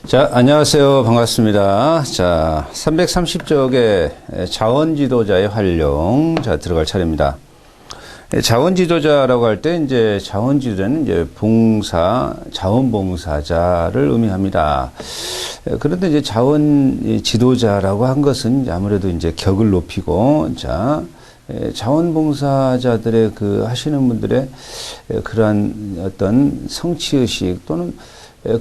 자, 안녕하세요. 반갑습니다. 자, 330쪽의 자원지도자의 활용. 자, 들어갈 차례입니다. 자원지도자라고 할 때, 이제 자원지도자는 이제 자원봉사자를 의미합니다. 그런데 이제 자원지도자라고 한 것은 아무래도 이제 격을 높이고, 자, 자원봉사자들의 하시는 분들의 그러한 어떤 성취의식 또는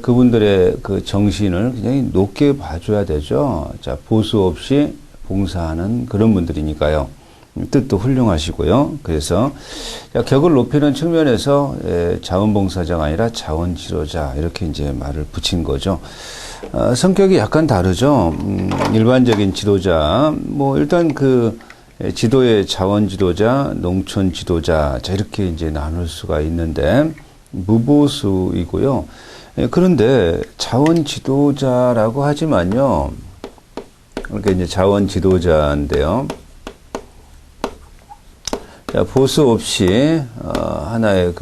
그분들의 그 정신을 굉장히 높게 봐줘야 되죠. 자, 보수 없이 봉사하는 그런 분들이니까요. 뜻도 훌륭하시고요. 그래서 격을 높이는 측면에서 자원봉사자가 아니라 자원지도자 이렇게 이제 말을 붙인 거죠. 성격이 약간 다르죠. 일반적인 지도자, 뭐 일단 지도의 자원지도자, 농촌지도자, 자 이렇게 이제 나눌 수가 있는데 무보수이고요. 그런데 자원지도자라고 하지만요. 그러니까 이제 자원지도자인데요. 자, 보수 없이 하나의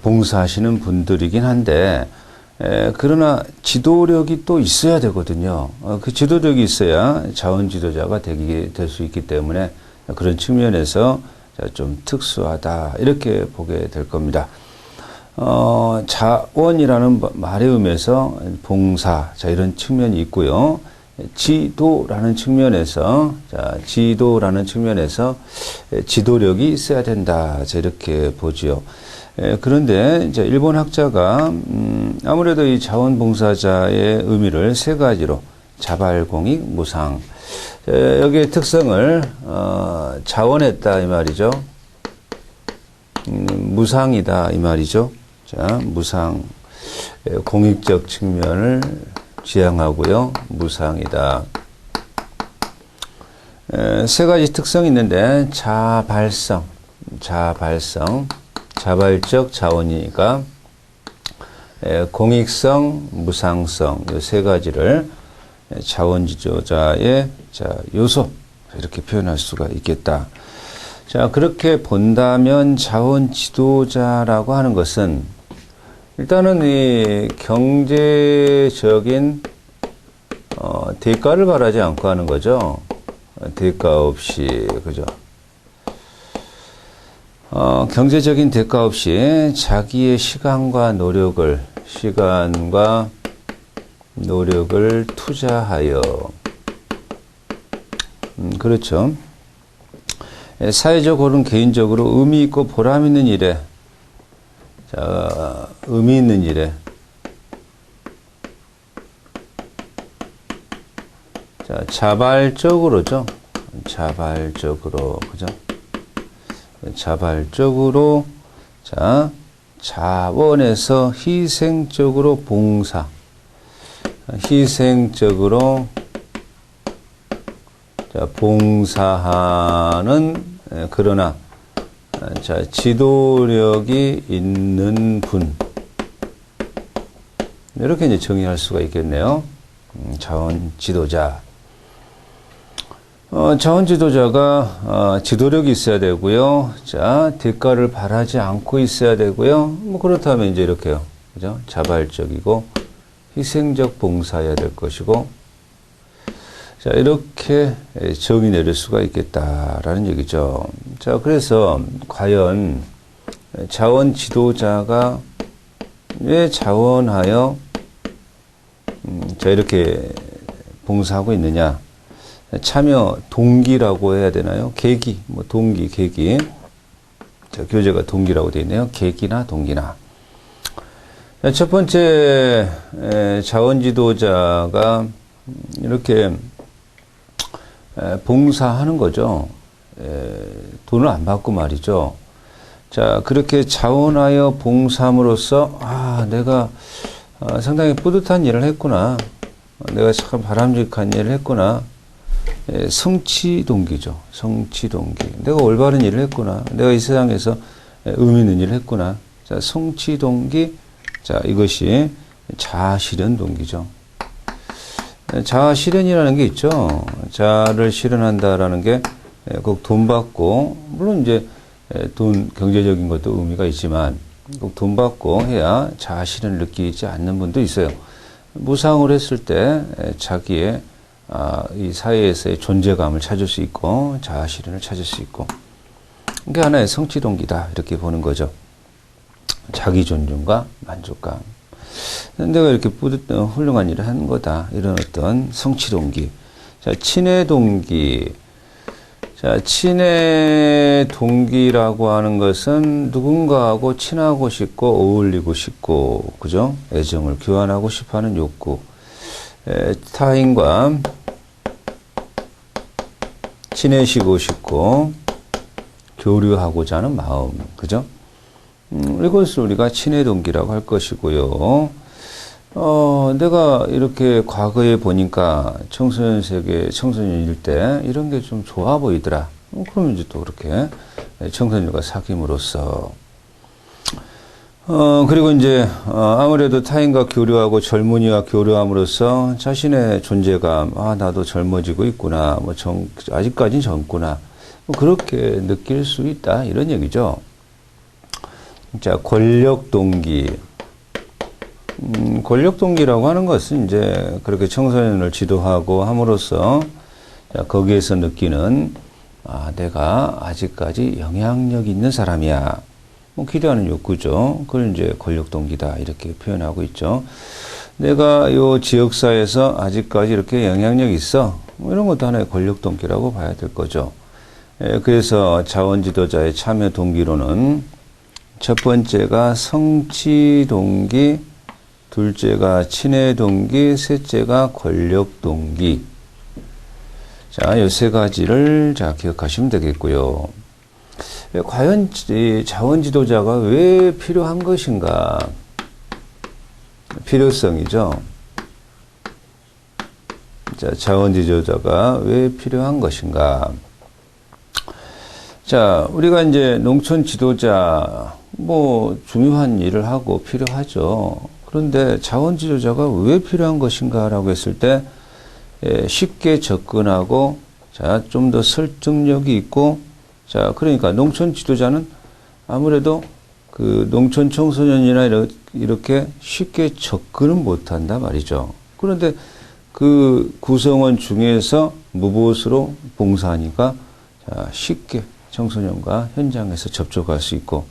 봉사하시는 분들이긴 한데 그러나 지도력이 또 있어야 되거든요. 그 지도력이 있어야 자원지도자가 될 수 있기 때문에 그런 측면에서 좀 특수하다 이렇게 보게 될 겁니다. 자원이라는 말의 의미에서 봉사, 자, 이런 측면이 있고요. 지도라는 측면에서, 지도력이 있어야 된다. 자, 이렇게 보지요. 그런데, 이제, 일본 학자가, 아무래도 이 자원봉사자의 의미를 세 가지로, 자발공익, 무상. 여기에 특성을, 자원했다, 이 말이죠. 무상이다, 이 말이죠. 자, 무상, 공익적 측면을 지향하고요. 무상이다. 세 가지 특성이 있는데, 자발적 자원이니까, 공익성, 무상성, 이 세 가지를 자원지도자의 요소, 이렇게 표현할 수가 있겠다. 자, 그렇게 본다면 자원지도자라고 하는 것은 일단은 이 경제적인 대가를 바라지 않고 하는 거죠. 대가 없이, 그죠? 경제적인 대가 없이 자기의 시간과 노력을 투자하여, 그렇죠. 사회적으로는 개인적으로 의미 있고 보람 있는 일에, 자, 의미 있는 일에, 자, 자발적으로죠. 그죠? 자발적으로, 자, 자원에서 희생적으로 봉사, 봉사하는, 그러나, 자, 지도력이 있는 분. 이렇게 이제 정의할 수가 있겠네요. 자원지도자. 자원지도자가, 지도력이 있어야 되고요. 자, 대가를 바라지 않고 있어야 되고요. 뭐, 그렇다면 이제 이렇게요. 그죠? 자발적이고, 희생적 봉사해야 될 것이고, 자, 이렇게 정의 내릴 수가 있겠다라는 얘기죠. 자, 그래서 과연 자원 지도자가 왜 자원하여 자, 이렇게 봉사하고 있느냐? 참여 동기라고 해야 되나요? 계기, 뭐 동기, 계기. 자, 교재가 동기라고 되어 있네요. 계기나 동기나. 자, 첫 번째 자원 지도자가 이렇게 봉사하는 거죠. 돈을 안 받고 말이죠. 자, 그렇게 자원하여 봉사함으로써, 내가 상당히 뿌듯한 일을 했구나. 내가 참 바람직한 일을 했구나. 성취 동기죠. 성취 동기. 내가 올바른 일을 했구나. 내가 이 세상에서 의미 있는 일을 했구나. 자, 성취 동기. 자, 이것이 자아 실현 동기죠. 자아 실현이라는 게 있죠. 자아를 실현한다라는 게 꼭 돈 받고, 물론 이제 경제적인 것도 의미가 있지만 꼭 돈 받고 해야 자아 실현을 느끼지 않는 분도 있어요. 무상을 했을 때 자기의 이 사회에서의 존재감을 찾을 수 있고 자아실현을 찾을 수 있고 이게 하나의 성취 동기다 이렇게 보는 거죠. 자기 존중과 만족감. 내가 이렇게 훌륭한 일을 하는 거다. 이런 어떤 성취 동기. 자, 친해 동기. 자, 친해 동기라고 하는 것은 누군가하고 친하고 싶고 어울리고 싶고, 그죠? 애정을 교환하고 싶어 하는 욕구. 타인과 친해지고 싶고, 교류하고자 하는 마음. 그죠? 이것을 우리가 친해 동기라고 할 것이고요. 내가 이렇게 과거에 보니까 청소년 세계, 청소년일 때 이런 게 좀 좋아 보이더라. 그러면 이제 또 그렇게 청소년과 사귐으로써. 그리고 이제, 아무래도 타인과 교류하고 젊은이와 교류함으로써 자신의 존재감, 나도 젊어지고 있구나. 아직까진 젊구나. 그렇게 느낄 수 있다. 이런 얘기죠. 자, 권력 동기. 권력 동기라고 하는 것은 이제 그렇게 청소년을 지도하고 함으로써 자, 거기에서 느끼는 내가 아직까지 영향력 있는 사람이야. 기대하는 욕구죠. 그걸 이제 권력 동기다 이렇게 표현하고 있죠. 내가 요 지역사회에서 아직까지 이렇게 영향력 있어. 이런 것도 하나의 권력 동기라고 봐야 될 거죠. 그래서 자원지도자의 참여 동기로는 첫 번째가 성취 동기, 둘째가 친해 동기, 셋째가 권력 동기. 자, 요 세 가지를 자, 기억하시면 되겠고요. 과연 자원 지도자가 왜 필요한 것인가? 필요성이죠. 자, 자원 지도자가 왜 필요한 것인가? 자, 우리가 이제 농촌 지도자, 중요한 일을 하고 필요하죠. 그런데 자원 지도자가 왜 필요한 것인가라고 했을 때, 쉽게 접근하고, 자, 좀 더 설득력이 있고, 자, 그러니까 농촌 지도자는 아무래도 그 농촌 청소년이나 이렇게 쉽게 접근은 못한다 말이죠. 그런데 그 구성원 중에서 무보수로 봉사하니까, 자, 쉽게 청소년과 현장에서 접촉할 수 있고,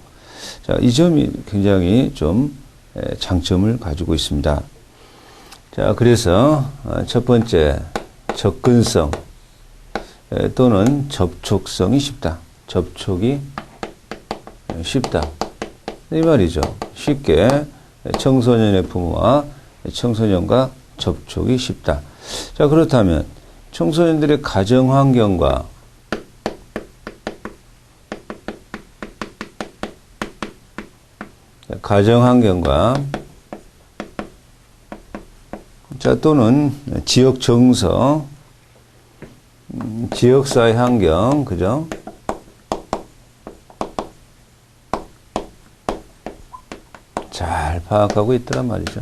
자, 이 점이 굉장히 좀 장점을 가지고 있습니다. 자, 그래서 첫 번째 접근성 또는 접촉성이 쉽다. 접촉이 쉽다. 이 말이죠. 쉽게 청소년의 부모와 청소년과 접촉이 쉽다. 자, 그렇다면 청소년들의 가정 환경과 자, 또는 지역 정서, 지역사회 환경, 그죠? 잘 파악하고 있더란 말이죠.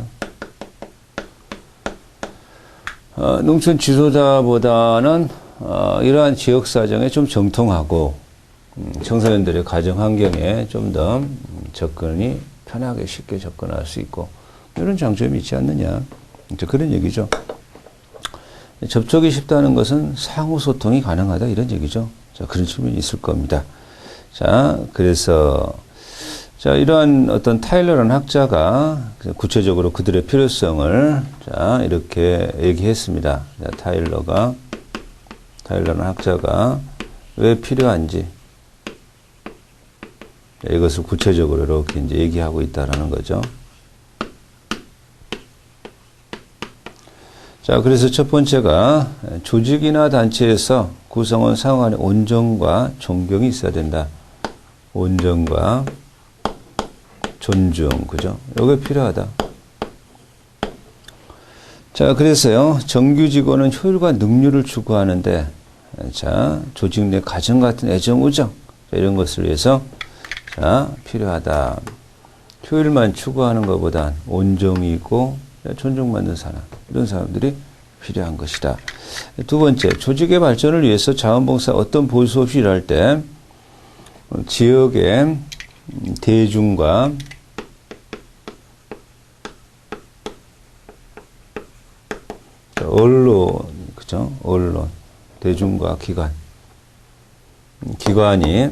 농촌 지도자보다는 이러한 지역 사정에 좀 정통하고 청소년들의 가정 환경에 좀 더 접근이 편하게 쉽게 접근할 수 있고 이런 장점이 있지 않느냐. 그런 얘기죠. 접촉이 쉽다는 것은 상호 소통이 가능하다 이런 얘기죠. 자, 그런 측면이 있을 겁니다. 자, 그래서 자, 이러한 어떤 타일러라는 학자가 구체적으로 그들의 필요성을 자, 이렇게 얘기했습니다. 자, 타일러라는 학자가 왜 필요한지 이것을 구체적으로 이렇게 이제 얘기하고 있다라는 거죠. 자, 그래서 첫 번째가 조직이나 단체에서 구성원 상호간의 온정과 존경이 있어야 된다. 온정과 존중, 그죠? 이게 필요하다. 자, 그래서요, 정규 직원은 효율과 능률을 추구하는데, 자, 조직 내 가정 같은 애정, 우정, 이런 것을 위해서, 자, 필요하다. 효율만 추구하는 것보단 온정이 있고, 존중받는 사람, 이런 사람들이 필요한 것이다. 두 번째, 조직의 발전을 위해서 자원봉사 어떤 보수 없이 일할 때, 지역의 대중과 언론, 그죠? 언론, 대중과 기관. 기관이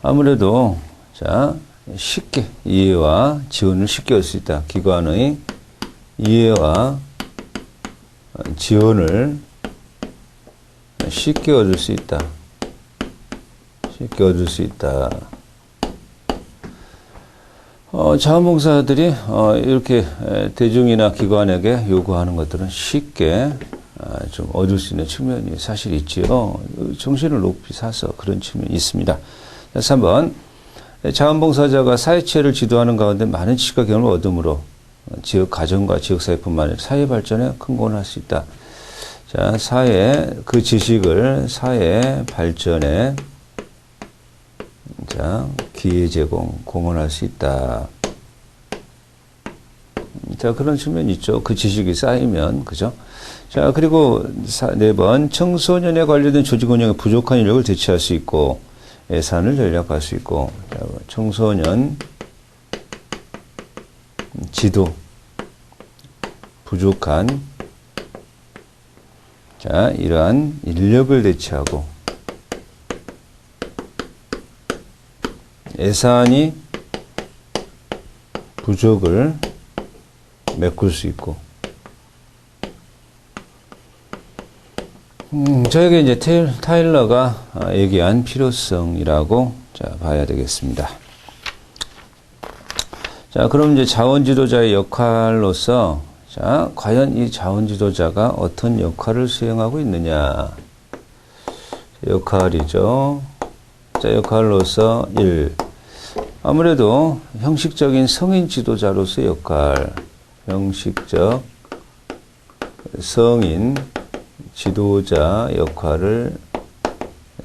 아무래도 자 쉽게 이해와 지원을 쉽게 얻을 수 있다. 기관의 이해와 지원을 쉽게 얻을 수 있다. 쉽게 얻을 수 있다. 자원봉사자들이 이렇게 대중이나 기관에게 요구하는 것들은 쉽게 좀 얻을 수 있는 측면이 사실 있지요. 정신을 높이 사서 그런 측면이 있습니다. 3번 자원봉사자가 사회체를 지도하는 가운데 많은 지식과 경험을 얻음으로 지역 가정과 지역사회뿐만 아니라 사회 발전에 큰 공헌을 할 수 있다. 자, 그 지식을 사회 발전에 자, 기회 제공, 공헌할 수 있다. 자, 그런 측면이 있죠. 그 지식이 쌓이면, 그죠? 자, 그리고 4번, 청소년에 관련된 조직 운영에 부족한 인력을 대체할 수 있고, 예산을 절약할 수 있고, 자, 청소년 지도, 부족한, 자, 이러한 인력을 대체하고, 예산이 부족을 메꿀 수 있고, 저에게 이제 타일러가 얘기한 필요성이라고 자, 봐야 되겠습니다. 자, 그럼 이제 자원 지도자의 역할로서 자, 과연 이 자원 지도자가 어떤 역할을 수행하고 있느냐? 역할이죠. 자, 역할로서 1. 아무래도 형식적인 성인 지도자로서의 역할, 형식적 성인 지도자 역할을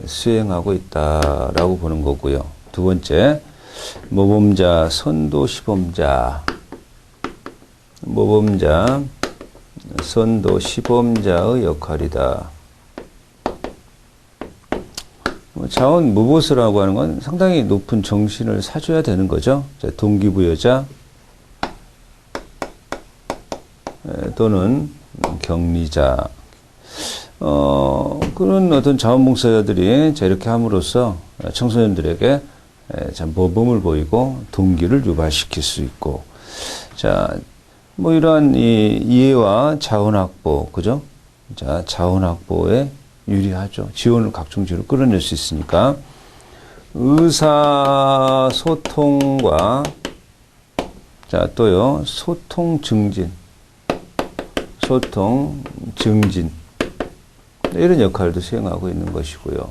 수행하고 있다라고 보는 거고요. 두 번째, 모범자, 선도, 시범자. 모범자, 선도, 시범자의 역할이다. 자원 무보수라고 하는 건 상당히 높은 정신을 사줘야 되는 거죠. 동기부여자 또는 격리자. 그런 어떤 자원봉사자들이 이렇게 함으로써 청소년들에게 참 모범을 보이고 동기를 유발시킬 수 있고, 자, 뭐 이러한 이해와 자원 확보, 그죠? 자, 자원 확보에 유리하죠. 지원을 각종 지원을 끌어낼 수 있으니까. 의사소통과 자, 또요, 소통 증진. 이런 역할도 수행하고 있는 것이고요.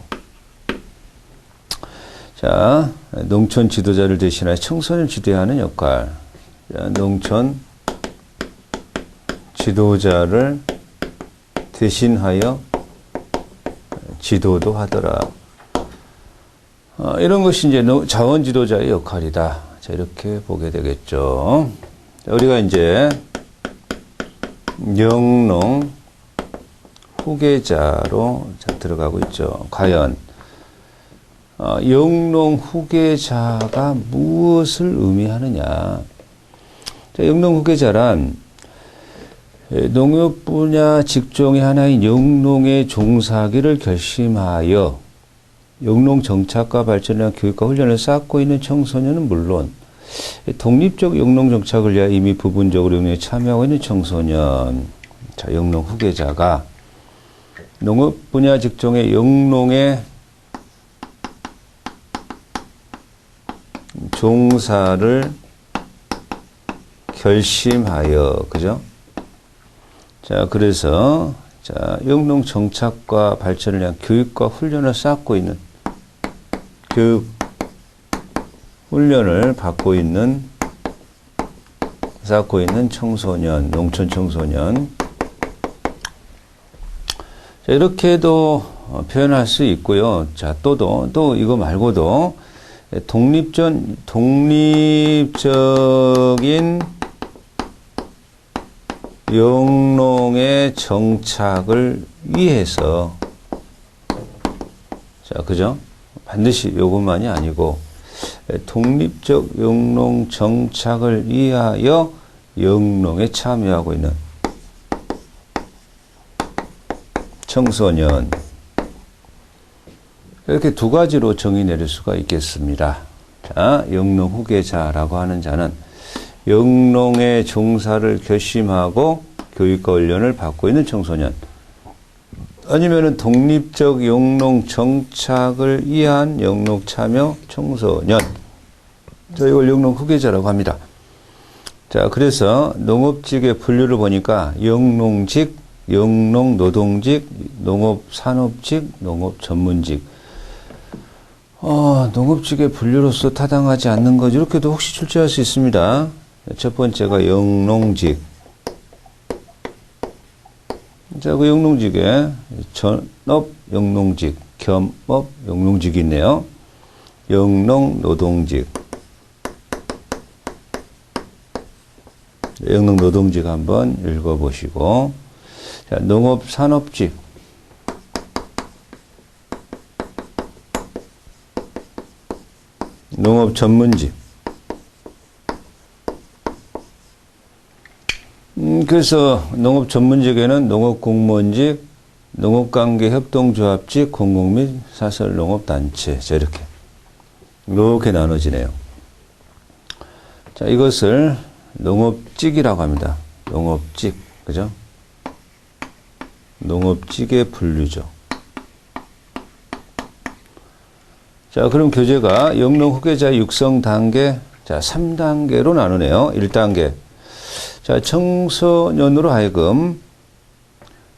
자, 농촌 지도자를 대신하여 청소년을 지도하는 역할. 자, 농촌 지도자를 대신하여 지도도 하더라. 이런 것이 이제 자원 지도자의 역할이다. 자, 이렇게 보게 되겠죠. 자, 우리가 이제 영농 후계자로 들어가고 있죠. 과연 영농 후계자가 무엇을 의미하느냐? 자, 영농 후계자란 농업 분야 직종의 하나인 영농에 종사하기를 결심하여 영농 정착과 발전이나 교육과 훈련을 쌓고 있는 청소년은 물론 독립적 영농 정착을 위해 이미 부분적으로 영농에 참여하고 있는 청소년, 자, 영농 후계자가 농업 분야 직종의 영농에 종사를 결심하여, 그죠? 자, 그래서, 자, 영농 정착과 발전을 위한 교육과 훈련을 쌓고 있는, 교육, 훈련을 쌓고 있는 청소년, 농촌 청소년. 자, 이렇게도 표현할 수 있고요. 자, 또 이거 말고도 독립적인 영농의 정착을 위해서, 자, 그죠? 반드시 요것만이 아니고, 독립적 영농 정착을 위하여 영농에 참여하고 있는 청소년. 이렇게 두 가지로 정의 내릴 수가 있겠습니다. 자, 영농 후계자라고 하는 자는 영농의 종사를 결심하고 교육과 훈련을 받고 있는 청소년. 아니면은 독립적 영농 정착을 위한 영농 참여 청소년. 자, 이걸 영농 후계자라고 합니다. 자, 그래서 농업직의 분류를 보니까 영농직, 영농노동직, 농업산업직, 농업전문직. 농업직의 분류로서 타당하지 않는 것, 이렇게도 혹시 출제할 수 있습니다. 첫 번째가 영농직. 자, 그 영농직에 전업 영농직, 겸업 영농직이 있네요. 영농노동직. 영농노동직 한번 읽어보시고. 자, 농업산업직. 농업전문직. 그래서 농업전문직에는 농업공무원직, 농업관계협동조합직, 공공 및 사설농업단체. 자, 이렇게 나눠지네요. 자, 이것을 농업직이라고 합니다. 농업직. 그죠? 농업직의 분류죠. 자, 그럼 교재가 영농 후계자 육성 단계, 자, 3단계로 나누네요. 1단계. 자, 청소년으로 하여금,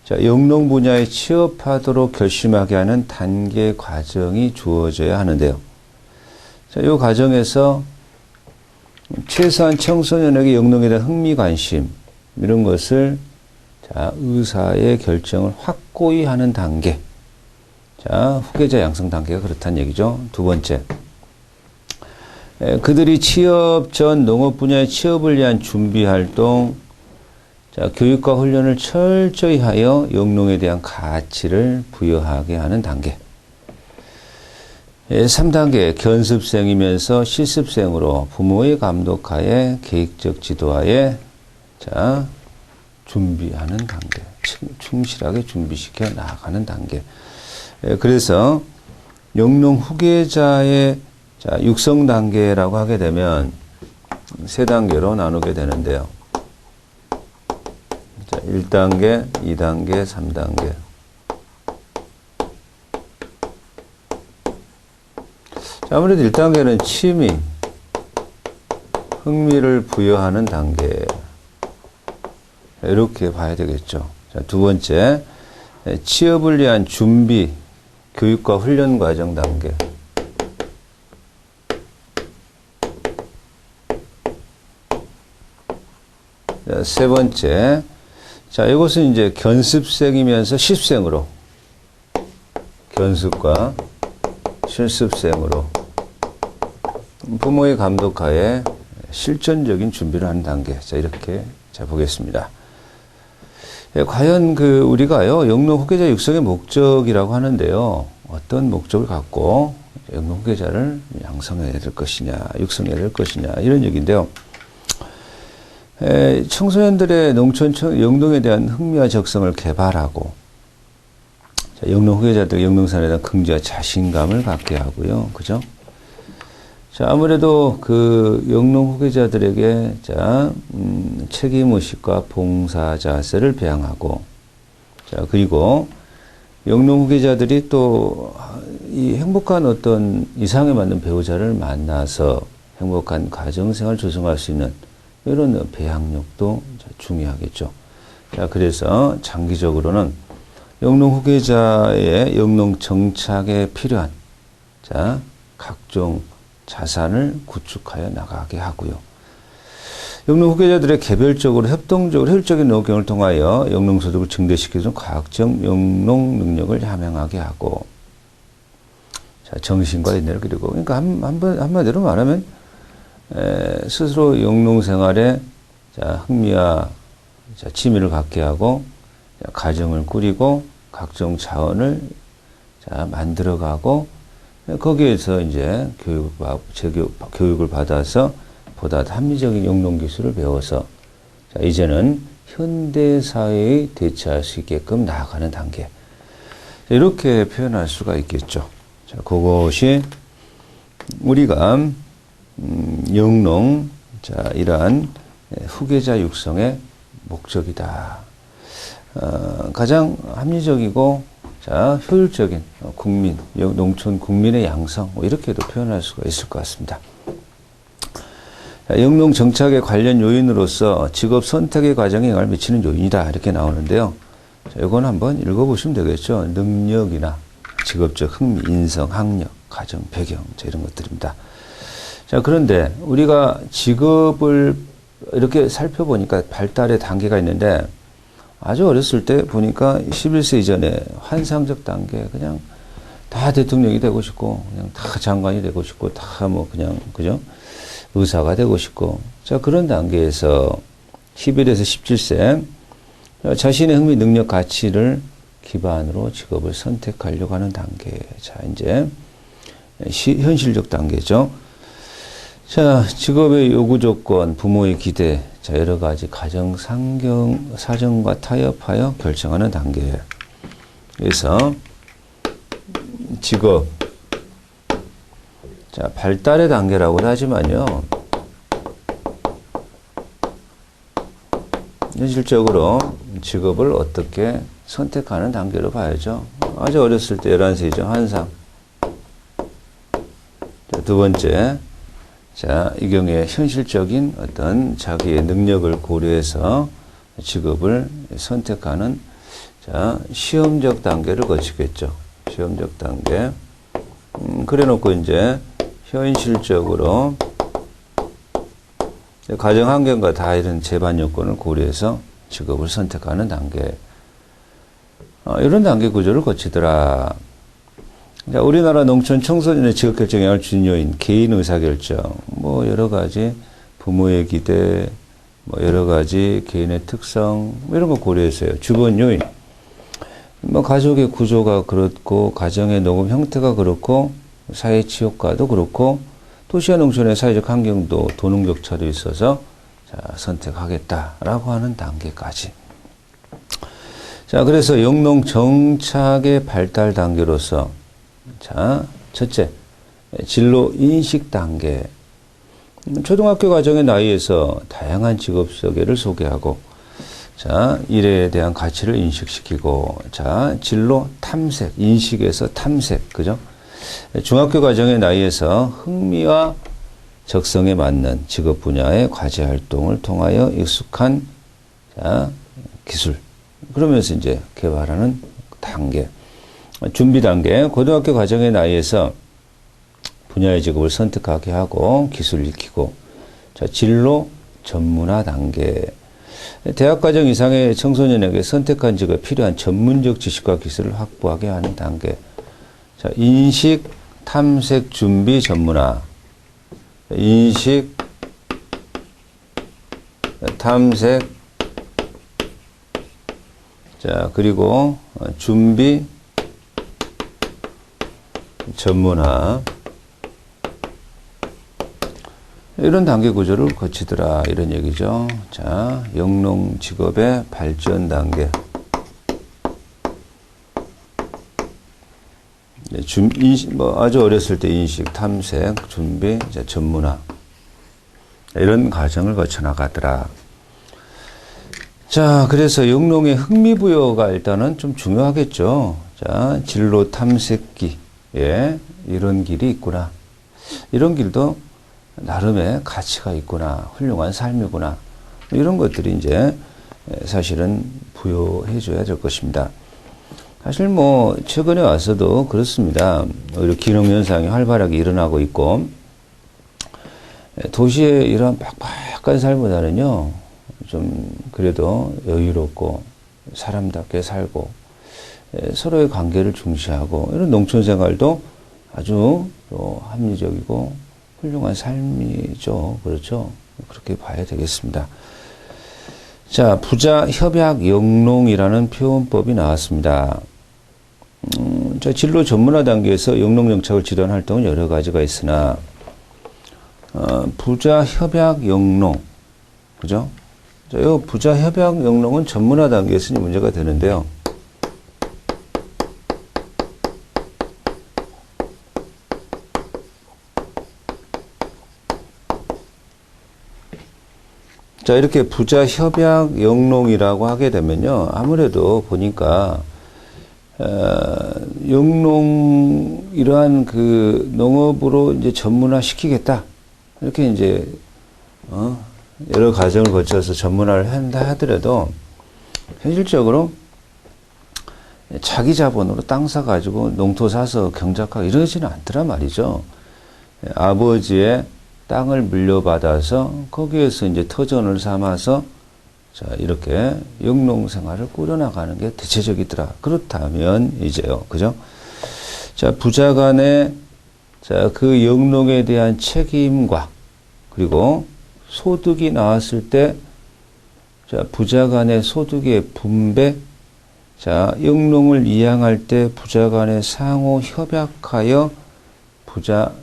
자, 영농 분야에 취업하도록 결심하게 하는 단계 과정이 주어져야 하는데요. 자, 이 과정에서 최소한 청소년에게 영농에 대한 흥미, 관심, 이런 것을, 자, 의사의 결정을 확고히 하는 단계. 자, 후계자 양성 단계가 그렇다는 얘기죠. 두 번째. 그들이 취업 전 농업 분야의 취업을 위한 준비 활동, 자, 교육과 훈련을 철저히 하여 영농에 대한 가치를 부여하게 하는 단계. 3단계, 견습생이면서 실습생으로 부모의 감독하에 계획적 지도하에, 자, 준비하는 단계. 충실하게 준비시켜 나가는 단계. 그래서 영농 후계자의, 자, 육성 단계라고 하게 되면 세 단계로 나누게 되는데요. 자, 1단계, 2단계, 3단계. 자, 아무래도 1단계는 취미, 흥미를 부여하는 단계. 이렇게 봐야 되겠죠. 자, 두 번째, 취업을 위한 준비, 교육과 훈련 과정 단계. 자, 세 번째. 자, 이것은 이제 견습생이면서 실습생으로. 견습과 실습생으로. 부모의 감독하에 실전적인 준비를 하는 단계. 자, 이렇게 자, 보겠습니다. 과연 우리가요, 영농 후계자 육성의 목적이라고 하는데요. 어떤 목적을 갖고 영농 후계자를 양성해야 될 것이냐, 육성해야 될 것이냐, 이런 얘기인데요. 청소년들의 영농에 대한 흥미와 적성을 개발하고, 자, 영농 후계자들 영농산에 대한 긍지와 자신감을 갖게 하고요. 그죠? 자, 아무래도 영농 후계자들에게, 자, 책임의식과 봉사 자세를 배양하고, 자, 그리고 영농 후계자들이 또 이 행복한 어떤 이상에 맞는 배우자를 만나서 행복한 가정생활을 조성할 수 있는 이런 배양력도 중요하겠죠. 자, 그래서 장기적으로는 영농 후계자의 영농 정착에 필요한, 자, 각종 자산을 구축하여 나가게 하고요. 영농 후계자들의 개별적으로 협동적으로 효율적인 농업경을 통하여 영농소득을 증대시켜주는 과학적 영농 능력을 함양하게 하고, 자, 정신과 인내를 기르고, 그러니까 한마디로 말하면 스스로 영농생활에, 자, 흥미와, 자, 취미를 갖게 하고, 자, 가정을 꾸리고 각종 자원을, 자, 만들어가고, 거기에서 이제 교육을 받아서 보다 합리적인 영농 기술을 배워서, 자, 이제는 현대 사회에 대처할 수 있게끔 나아가는 단계. 이렇게 표현할 수가 있겠죠. 자, 그것이 우리가 영농, 자, 이러한 후계자 육성의 목적이다. 가장 합리적이고, 자, 효율적인 국민, 농촌 국민의 양성, 뭐 이렇게도 표현할 수가 있을 것 같습니다. 자, 영농 정착의 관련 요인으로서 직업 선택의 과정에 영향을 미치는 요인이다. 이렇게 나오는데요. 자, 이건 한번 읽어보시면 되겠죠. 능력이나 직업적 흥미, 인성, 학력, 가정, 배경, 자, 이런 것들입니다. 자, 그런데 우리가 직업을 이렇게 살펴보니까 발달의 단계가 있는데 아주 어렸을 때 보니까 11세 이전에 환상적 단계, 그냥 다 대통령이 되고 싶고, 그냥 다 장관이 되고 싶고, 다 뭐 그냥, 그죠? 의사가 되고 싶고. 자, 그런 단계에서 11에서 17세, 자신의 흥미, 능력, 가치를 기반으로 직업을 선택하려고 하는 단계. 자, 이제 현실적 단계죠. 자, 직업의 요구 조건, 부모의 기대, 자, 여러 가지 가정 사정과 타협하여 결정하는 단계에서 직업, 자, 발달의 단계라고는 하지만요, 현실적으로 직업을 어떻게 선택하는 단계로 봐야죠. 아주 어렸을 때 11세이죠. 환상. 자, 두 번째, 자, 이 경우에 현실적인 어떤 자기의 능력을 고려해서 직업을 선택하는, 자, 시험적 단계를 거치겠죠. 시험적 단계. 그래 놓고 이제 현실적으로 가정 환경과 다 이런 재반 요건을 고려해서 직업을 선택하는 단계. 이런 단계 구조를 거치더라. 자, 우리나라 농촌 청소년의 직업 결정에 영향을 주는 요인, 개인 의사결정, 뭐 여러 가지 부모의 기대, 뭐 여러 가지 개인의 특성, 뭐 이런 거 고려해서요. 주변 요인, 뭐 가족의 구조가 그렇고, 가정의 녹음 형태가 그렇고, 사회 지역과도 그렇고, 도시와 농촌의 사회적 환경도 도농 격차도 있어서 자, 선택하겠다라고 하는 단계까지. 자, 그래서 영농 정착의 발달 단계로서, 자, 첫째, 진로 인식 단계. 초등학교 과정의 나이에서 다양한 직업 소개를 소개하고, 자, 일에 대한 가치를 인식시키고, 자, 진로 탐색, 인식에서 탐색, 그죠? 중학교 과정의 나이에서 흥미와 적성에 맞는 직업 분야의 과제 활동을 통하여 익숙한, 자, 기술. 그러면서 이제 개발하는 단계. 준비 단계, 고등학교 과정의 나이에서 분야의 직업을 선택하게 하고 기술을 익히고, 자, 진로 전문화 단계. 대학 과정 이상의 청소년에게 선택한 직업에 필요한 전문적 지식과 기술을 확보하게 하는 단계. 자, 인식, 탐색, 준비, 전문화. 인식, 탐색, 자, 그리고 준비, 전문화. 이런 단계 구조를 거치더라, 이런 얘기죠. 자, 영농 직업의 발전 단계. 아주 어렸을 때 인식, 탐색, 준비, 자, 전문화. 이런 과정을 거쳐 나가더라. 자, 그래서 영농의 흥미부여가 일단은 좀 중요하겠죠. 자, 진로 탐색기. 예, 이런 길이 있구나. 이런 길도 나름의 가치가 있구나. 훌륭한 삶이구나. 이런 것들이 이제 사실은 부여해줘야 될 것입니다. 사실 뭐 최근에 와서도 그렇습니다. 오히려 기농현상이 활발하게 일어나고 있고, 도시의 이런 빡빡한 삶보다는요, 좀 그래도 여유롭고 사람답게 살고 서로의 관계를 중시하고 이런 농촌 생활도 아주 또 합리적이고 훌륭한 삶이죠. 그렇죠? 그렇게 봐야 되겠습니다. 자, 부자 협약 영농이라는 표현법이 나왔습니다. 자, 진로 전문화 단계에서 영농 정착을 지도하는 활동은 여러 가지가 있으나, 부자 협약 영농, 그죠? 자, 이 부자 협약 영농은 전문화 단계에서 문제가 되는데요. 자, 이렇게 부자 협약 영농이라고 하게 되면요. 아무래도 보니까, 영농, 이러한 그 농업으로 이제 전문화 시키겠다. 이렇게 이제, 여러 과정을 거쳐서 전문화를 한다 하더라도, 현실적으로 자기 자본으로 땅 사가지고 농토 사서 경작하고 이러지는 않더란 말이죠. 아버지의 땅을 물려받아서 거기에서 이제 터전을 삼아서 자, 이렇게 영농 생활을 꾸려나가는 게 대체적이더라. 그렇다면 이제요. 그죠? 자, 부자 간의 자, 그 영농에 대한 책임과 그리고 소득이 나왔을 때 자, 부자 간의 소득의 분배, 자, 영농을 이양할 때 부자 간의 상호 협약하여 부자,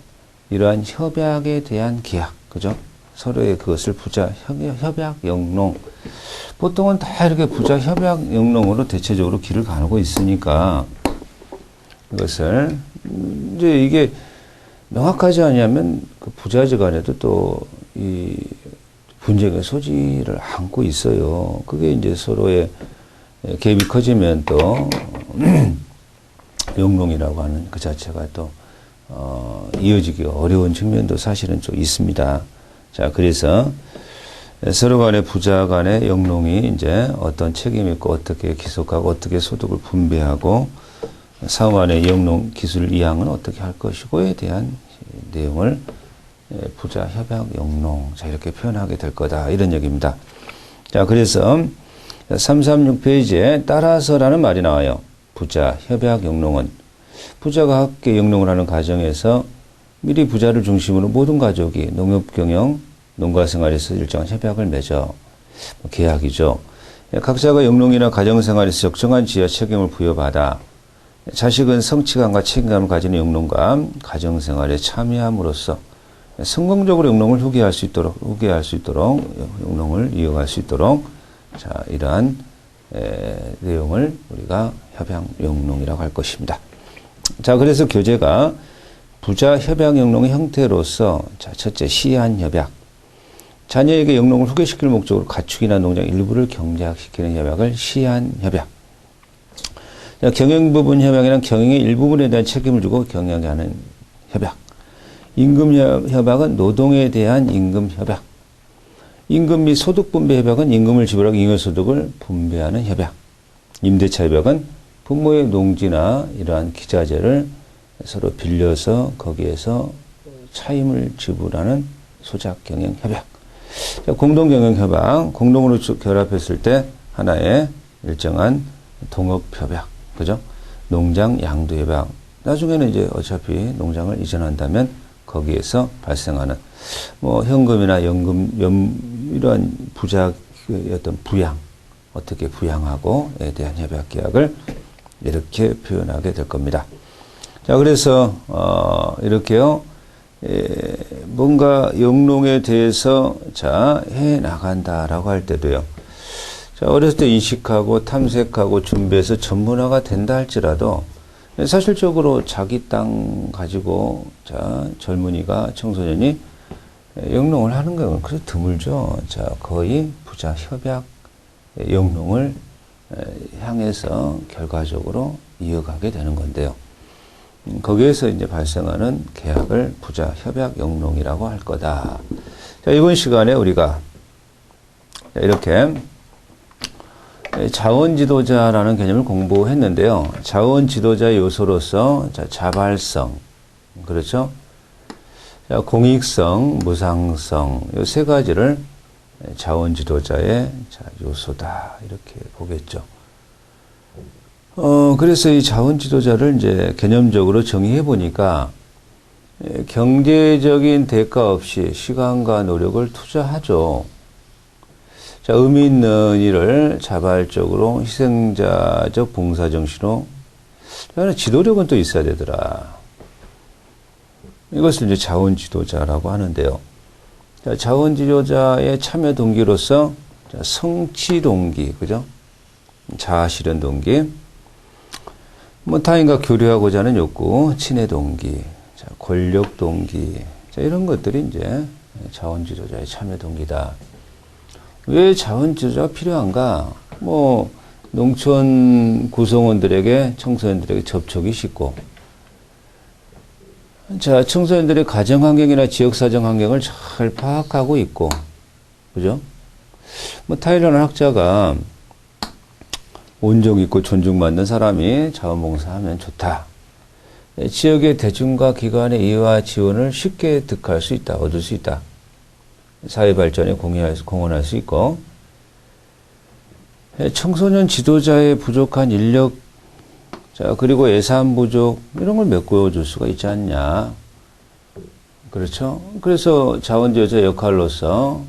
이러한 협약에 대한 계약, 그죠? 서로의 그것을 부자 협약 영농. 보통은 다 이렇게 부자 협약 영농으로 대체적으로 길을 가nu고 있으니까 이것을, 이제 이게 명확하지 않으면 그 부자재 간에도 또 이 분쟁의 소지를 안고 있어요. 그게 이제 서로의 갭이 커지면 또 영농이라고 하는 그 자체가 또 이어지기가 어려운 측면도 사실은 좀 있습니다. 자, 그래서 서로 간의 부자 간의 영농이 이제 어떤 책임이 있고 어떻게 기속하고 어떻게 소득을 분배하고 상호 간의 영농 기술 이양은 어떻게 할 것이고에 대한 내용을 부자 협약 영농, 자, 이렇게 표현하게 될 거다. 이런 얘기입니다. 자, 그래서 336페이지에 따라서라는 말이 나와요. 부자 협약 영농은 부자가 함께 영농을 하는 가정에서 미리 부자를 중심으로 모든 가족이 농업 경영, 농가 생활에서 일정한 협약을 맺어 계약이죠. 각자가 영농이나 가정 생활에서 적정한 지위와 책임을 부여받아 자식은 성취감과 책임감을 가지는 영농과 가정 생활에 참여함으로써 성공적으로 영농을 후계할 수 있도록 영농을 이어갈 수 있도록 자, 이러한 내용을 우리가 협약 영농이라고 할 것입니다. 자, 그래서 교재가 부자 협약 영농의 형태로서 자, 첫째 시한 협약. 자녀에게 영농을 후계시킬 목적으로 가축이나 농장 일부를 경작시키는 협약을 시한 협약. 자, 경영 부분 협약이란 경영의 일부분에 대한 책임을 주고 경영하는 협약. 임금 협약은 노동에 대한 임금 협약. 임금 및 소득 분배 협약은 임금을 지불하고 잉여소득을 분배하는 협약. 임대차 협약은 부모의 농지나 이러한 기자재를 서로 빌려서 거기에서 차임을 지불하는 소작 경영 협약. 공동 경영 협약, 공동으로 결합했을 때 하나의 일정한 동업 협약, 그죠? 농장 양도 협약. 나중에는 이제 어차피 농장을 이전한다면 거기에서 발생하는 뭐 현금이나 연금 이러한 부자의 어떤 부양, 어떻게 부양하고에 대한 협약 계약을 이렇게 표현하게 될 겁니다. 자, 그래서 이렇게요. 뭔가 영농에 대해서 자, 해 나간다라고 할 때도요. 자, 어렸을 때 인식하고 탐색하고 준비해서 전문화가 된다 할지라도 사실적으로 자기 땅 가지고 자, 젊은이가 청소년이 영농을 하는 건 그렇게 드물죠. 자, 거의 부자 협약 영농을 향해서 결과적으로 이어가게 되는 건데요. 거기에서 이제 발생하는 계약을 부자 협약 영농이라고 할 거다. 자, 이번 시간에 우리가 이렇게 자원 지도자라는 개념을 공부했는데요. 자원 지도자의 요소로서 자, 자발성, 그렇죠? 자, 공익성, 무상성, 이 세 가지를 자원 지도자의 자, 요소다. 이렇게 보겠죠. 그래서 이 자원 지도자를 이제 개념적으로 정의해 보니까 경제적인 대가 없이 시간과 노력을 투자하죠. 자, 의미 있는 일을 자발적으로 희생자적 봉사정신으로, 지도력은 또 있어야 되더라. 이것을 이제 자원 지도자라고 하는데요. 자, 자원 지도자의 참여 동기로서 성취 동기, 그죠? 자아 실현 동기, 뭐 타인과 교류하고자 하는 욕구, 친해 동기, 자, 권력 동기, 자, 이런 것들이 이제 자원 지도자의 참여 동기다. 왜 자원주도자가 필요한가? 뭐 농촌 구성원들에게 청소년들에게 접촉이 쉽고, 자 청소년들의 가정 환경이나 지역 사정 환경을 잘 파악하고 있고, 그죠? 뭐 타이러는 학자가 온정 있고 존중받는 사람이 자원봉사하면 좋다. 지역의 대중과 기관의 이해와 지원을 쉽게 득할 수 있다, 얻을 수 있다. 사회 발전에 공헌할 수 있고, 청소년 지도자의 부족한 인력, 자 그리고 예산 부족 이런 걸 메꿔줄 수가 있지 않냐. 그렇죠? 그래서 자원주도자 역할로서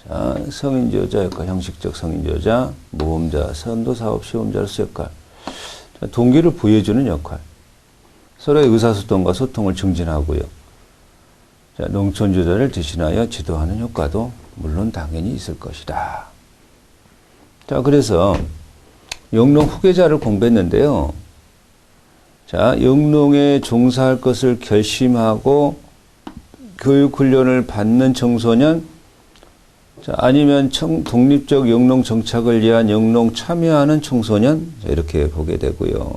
자 성인지도자 역할, 형식적 성인지도자, 모험자, 선도사업 시험자로서 역할, 자, 동기를 부여해주는 역할, 서로의 의사소통과 소통을 증진하고요. 자, 농촌지도자를 대신하여 지도하는 효과도 물론 당연히 있을 것이다. 자, 그래서 영농 후계자를 공부했는데요. 자, 영농에 종사할 것을 결심하고 교육훈련을 받는 청소년, 자, 아니면 독립적 영농 정착을 위한 영농 참여하는 청소년, 자, 이렇게 보게 되고요.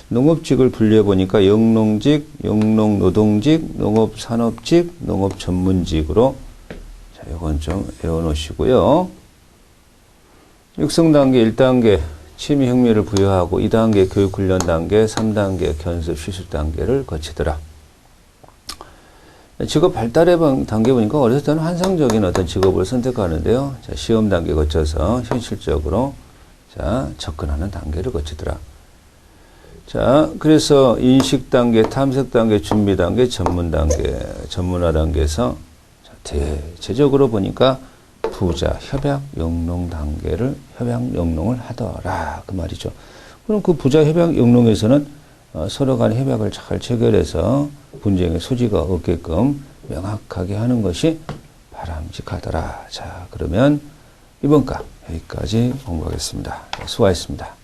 농업직을 분류해 보니까 영농직, 영농노동직, 농업산업직, 농업전문직으로, 자, 이건 좀 외워놓으시고요. 육성단계 1단계 취미흥미를 부여하고 2단계 교육훈련 단계, 3단계 견습 시술 단계를 거치더라. 직업 발달의 단계 보니까 어렸을 때는 환상적인 어떤 직업을 선택하는데요. 자, 시험 단계 거쳐서 현실적으로 자, 접근하는 단계를 거치더라. 자, 그래서 인식 단계, 탐색 단계, 준비 단계, 전문 단계, 전문화 단계에서 자, 대체적으로 보니까 부자, 협약, 영농 단계를 협약, 영농을 하더라. 그 말이죠. 그럼 그 부자, 협약, 영농에서는 서로 간 협약을 잘 체결해서 분쟁의 소지가 없게끔 명확하게 하는 것이 바람직하더라. 자, 그러면 이번 과 여기까지 공부하겠습니다. 수고하셨습니다.